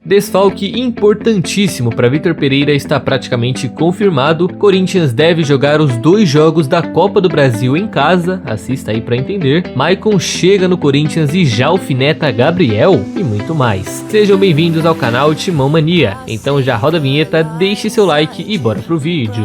Desfalque importantíssimo para Vitor Pereira está praticamente confirmado. Corinthians deve jogar os 2 jogos da Copa do Brasil em casa, assista aí para entender. Maicon chega no Corinthians e já alfineta Gabriel e muito mais. Sejam bem-vindos ao canal Timão Mania. Então já roda a vinheta, deixe seu like e bora pro vídeo.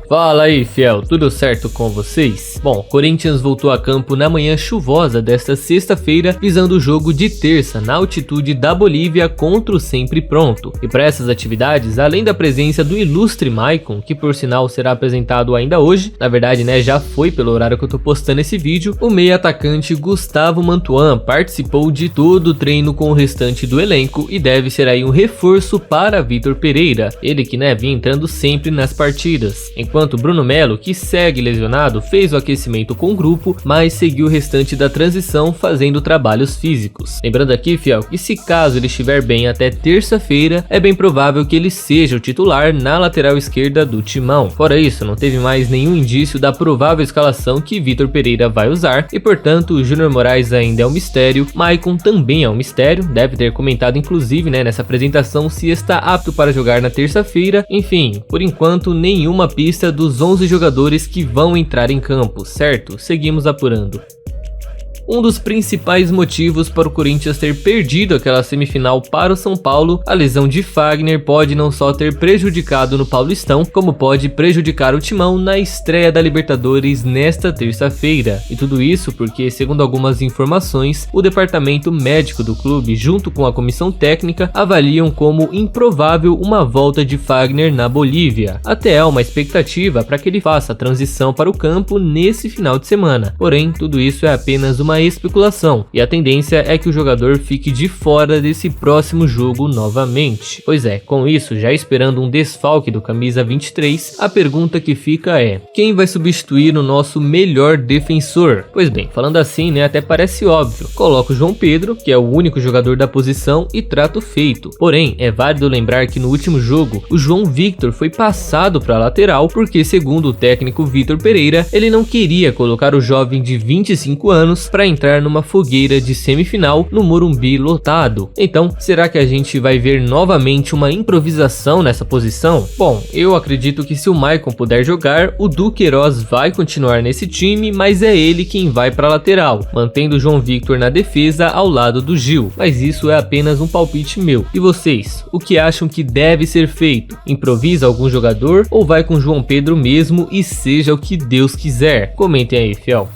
Fala aí, fiel, tudo certo com vocês? Bom, Corinthians voltou a campo na manhã chuvosa desta sexta-feira, visando o jogo de terça na altitude da Bolívia contra o Sempre Pronto. E para essas atividades, além da presença do ilustre Maicon, que por sinal será apresentado ainda hoje, na verdade, né, já foi pelo horário que eu tô postando esse vídeo, o meia atacante Gustavo Mantuan participou de todo o treino com o restante do elenco e deve ser aí um reforço para Vitor Pereira, ele que, né, vinha entrando sempre nas partidas. Enquanto Bruno Melo, que segue lesionado, fez o aquecimento com o grupo, mas seguiu o restante da transição fazendo trabalhos físicos. Lembrando aqui, fiel, que se caso ele estiver bem até terça-feira, é bem provável que ele seja o titular na lateral esquerda do Timão. Fora isso, não teve mais nenhum indício da provável escalação que Vitor Pereira vai usar e, portanto, o Júnior Moraes ainda é um mistério, Maicon também é um mistério, deve ter comentado inclusive, né, nessa apresentação se está apto para jogar na terça-feira. Enfim, por enquanto nenhuma pista dos 11 jogadores que vão entrar em campo, certo? Seguimos apurando. Um dos principais motivos para o Corinthians ter perdido aquela semifinal para o São Paulo, a lesão de Fagner pode não só ter prejudicado no Paulistão, como pode prejudicar o Timão na estreia da Libertadores nesta terça-feira. E tudo isso porque, segundo algumas informações, o departamento médico do clube, junto com a comissão técnica, avaliam como improvável uma volta de Fagner na Bolívia. Até há uma expectativa para que ele faça a transição para o campo nesse final de semana. Porém, tudo isso é apenas uma especulação, e a tendência é que o jogador fique de fora desse próximo jogo novamente. Pois é, com isso, já esperando um desfalque do camisa 23, a pergunta que fica é: quem vai substituir o nosso melhor defensor? Pois bem, falando assim, né, até parece óbvio. Coloca o João Pedro, que é o único jogador da posição, e trato feito. Porém, é válido lembrar que no último jogo, o João Victor foi passado para a lateral porque, segundo o técnico Vitor Pereira, ele não queria colocar o jovem de 25 anos para entrar numa fogueira de semifinal no Morumbi lotado. Então, será que a gente vai ver novamente uma improvisação nessa posição? Bom, eu acredito que se o Maicon puder jogar, o Duqueiroz vai continuar nesse time, mas é ele quem vai para a lateral, mantendo o João Victor na defesa ao lado do Gil. Mas isso é apenas um palpite meu. E vocês, o que acham que deve ser feito? Improvisa algum jogador ou vai com João Pedro mesmo e seja o que Deus quiser? Comentem aí, fiel.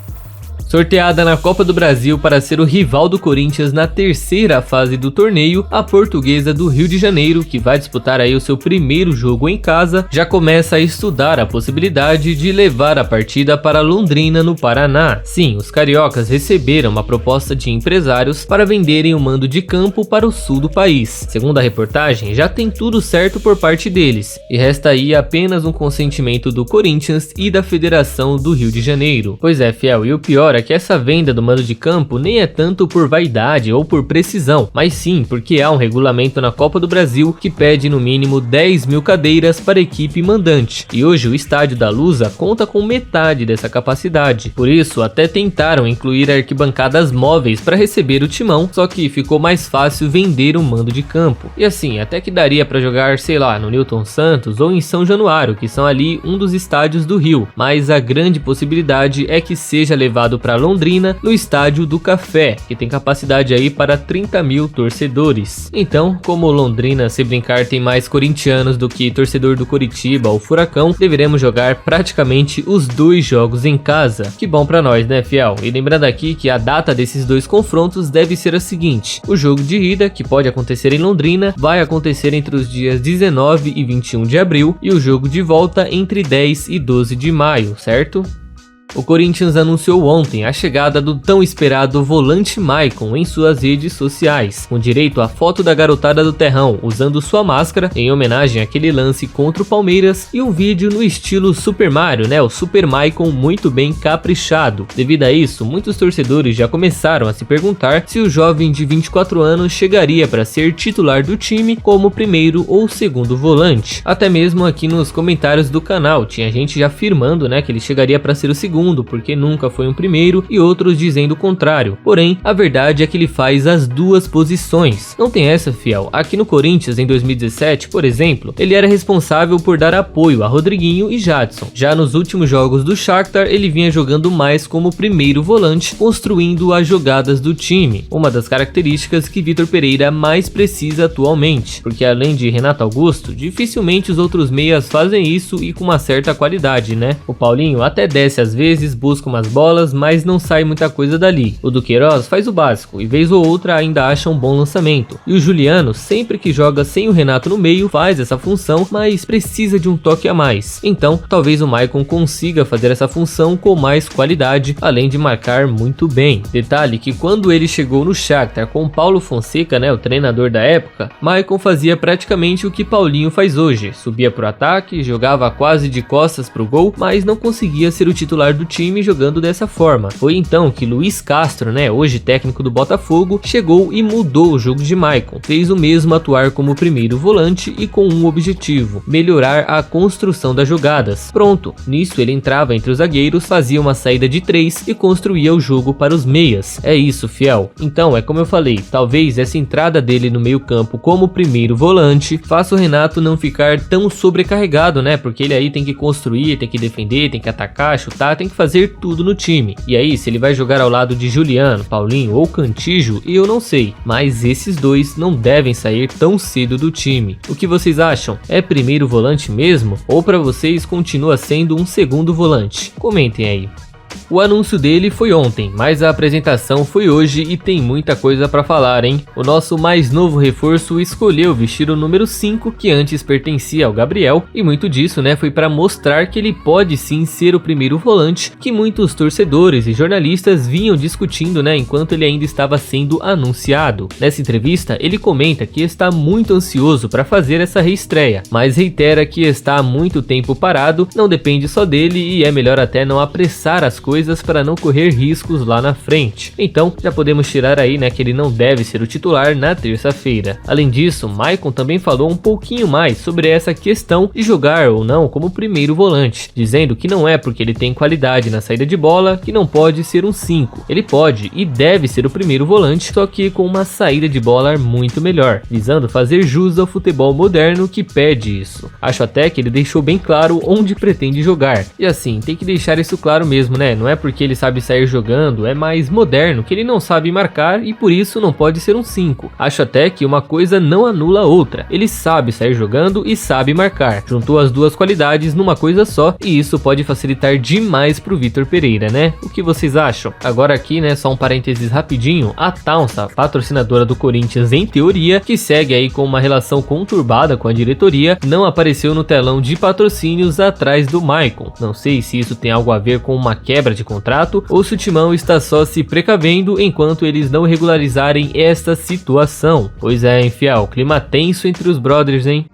Sorteada na Copa do Brasil para ser o rival do Corinthians na terceira fase do torneio, a Portuguesa do Rio de Janeiro, que vai disputar aí o seu primeiro jogo em casa, já começa a estudar a possibilidade de levar a partida para Londrina, no Paraná. Sim, os cariocas receberam uma proposta de empresários para venderem o mando de campo para o sul do país. Segundo a reportagem, já tem tudo certo por parte deles, e resta aí apenas um consentimento do Corinthians e da Federação do Rio de Janeiro. Pois é, fiel, e o pior é que essa venda do mando de campo nem é tanto por vaidade ou por precisão, mas sim porque há um regulamento na Copa do Brasil que pede no mínimo 10 mil cadeiras para a equipe mandante, e hoje o estádio da Lusa conta com metade dessa capacidade. Por isso, até tentaram incluir arquibancadas móveis para receber o Timão, só que ficou mais fácil vender um mando de campo. E assim, até que daria para jogar, sei lá, no Newton Santos ou em São Januário, que são ali um dos estádios do Rio, mas a grande possibilidade é que seja levado para Londrina, no estádio do Café, que tem capacidade aí para 30 mil torcedores. Então, como Londrina, se brincar, tem mais corintianos do que torcedor do Coritiba ou Furacão, deveremos jogar praticamente os 2 jogos em casa. Que bom pra nós, né, fiel? E lembrando aqui que a data desses 2 confrontos deve ser a seguinte: o jogo de ida, que pode acontecer em Londrina, vai acontecer entre os dias 19 e 21 de abril, e o jogo de volta entre 10 e 12 de maio, certo? O Corinthians anunciou ontem a chegada do tão esperado volante Maicon em suas redes sociais, com direito à foto da garotada do terrão usando sua máscara em homenagem àquele lance contra o Palmeiras e um vídeo no estilo Super Mario, né, o Super Maicon muito bem caprichado. Devido a isso, muitos torcedores já começaram a se perguntar se o jovem de 24 anos chegaria para ser titular do time como primeiro ou segundo volante. Até mesmo aqui nos comentários do canal tinha gente já afirmando, né, que ele chegaria para ser o segundo porque nunca foi um primeiro e outros dizendo o contrário. Porém, a verdade é que ele faz as duas posições. Não tem essa, fiel. Aqui no Corinthians em 2017, por exemplo, ele era responsável por dar apoio a Rodriguinho e Jadson. Já nos últimos jogos do Shakhtar, ele vinha jogando mais como primeiro volante, construindo as jogadas do time. Uma das características que Vitor Pereira mais precisa atualmente, porque além de Renato Augusto, dificilmente os outros meias fazem isso e com uma certa qualidade, né? O Paulinho até desce às vezes, busca umas bolas, mas não sai muita coisa dali. O Duqueiroz faz o básico e vez ou outra ainda acha um bom lançamento. E o Juliano, sempre que joga sem o Renato no meio, faz essa função, mas precisa de um toque a mais. Então, talvez o Maicon consiga fazer essa função com mais qualidade, além de marcar muito bem. Detalhe que quando ele chegou no Shakhtar com Paulo Fonseca, né, o treinador da época, Maicon fazia praticamente o que Paulinho faz hoje. Subia pro ataque, jogava quase de costas pro gol, mas não conseguia ser o titular do time jogando dessa forma. Foi então que Luiz Castro, né, hoje técnico do Botafogo, chegou e mudou o jogo de Maicon. Fez o mesmo atuar como primeiro volante e com um objetivo: melhorar a construção das jogadas. Pronto, nisso ele entrava entre os zagueiros, fazia uma saída de 3 e construía o jogo para os meias. É isso, fiel. Então, é como eu falei, talvez essa entrada dele no meio campo como primeiro volante faça o Renato não ficar tão sobrecarregado, né, porque ele aí tem que construir, tem que defender, tem que atacar, chutar, tem que fazer tudo no time. E aí, se ele vai jogar ao lado de Juliano, Paulinho ou Cantillo, eu não sei, mas esses dois não devem sair tão cedo do time. O que vocês acham? É primeiro volante mesmo? Ou para vocês continua sendo um segundo volante? Comentem aí. O anúncio dele foi ontem, mas a apresentação foi hoje e tem muita coisa para falar, hein? O nosso mais novo reforço escolheu vestir o número 5, que antes pertencia ao Gabriel, e muito disso, né, foi para mostrar que ele pode sim ser o primeiro volante, que muitos torcedores e jornalistas vinham discutindo, né, enquanto ele ainda estava sendo anunciado. Nessa entrevista, ele comenta que está muito ansioso para fazer essa reestreia, mas reitera que está há muito tempo parado, não depende só dele e é melhor até não apressar as coisas para não correr riscos lá na frente. Então, já podemos tirar aí, né, que ele não deve ser o titular na terça-feira. Além disso, Maicon também falou um pouquinho mais sobre essa questão de jogar ou não como primeiro volante, dizendo que não é porque ele tem qualidade na saída de bola que não pode ser um 5. Ele pode e deve ser o primeiro volante, só que com uma saída de bola muito melhor, visando fazer jus ao futebol moderno que pede isso. Acho até que ele deixou bem claro onde pretende jogar. E assim, tem que deixar isso claro mesmo, né? Não é porque ele sabe sair jogando, é mais moderno que ele não sabe marcar e por isso não pode ser um 5. Acho até que uma coisa não anula a outra. Ele sabe sair jogando e sabe marcar. Juntou as duas qualidades numa coisa só e isso pode facilitar demais pro Vitor Pereira, né? O que vocês acham? Agora aqui, né, só um parênteses rapidinho, a Taunsa, patrocinadora do Corinthians em teoria, que segue aí com uma relação conturbada com a diretoria, não apareceu no telão de patrocínios atrás do Maicon. Não sei se isso tem algo a ver com uma quebra de contrato ou se o Timão está só se precavendo enquanto eles não regularizarem esta situação. Pois é, hein, fiel, clima tenso entre os brothers, hein?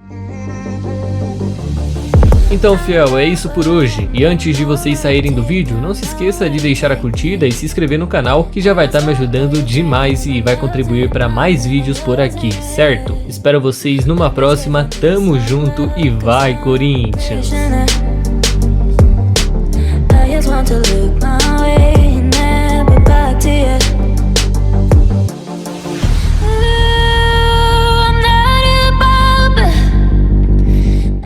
Então, fiel, é isso por hoje. E antes de vocês saírem do vídeo, não se esqueça de deixar a curtida e se inscrever no canal, que já vai estar me ajudando demais e vai contribuir para mais vídeos por aqui, certo? Espero vocês numa próxima, tamo junto e vai, Corinthians! Want to look my way, never back to you.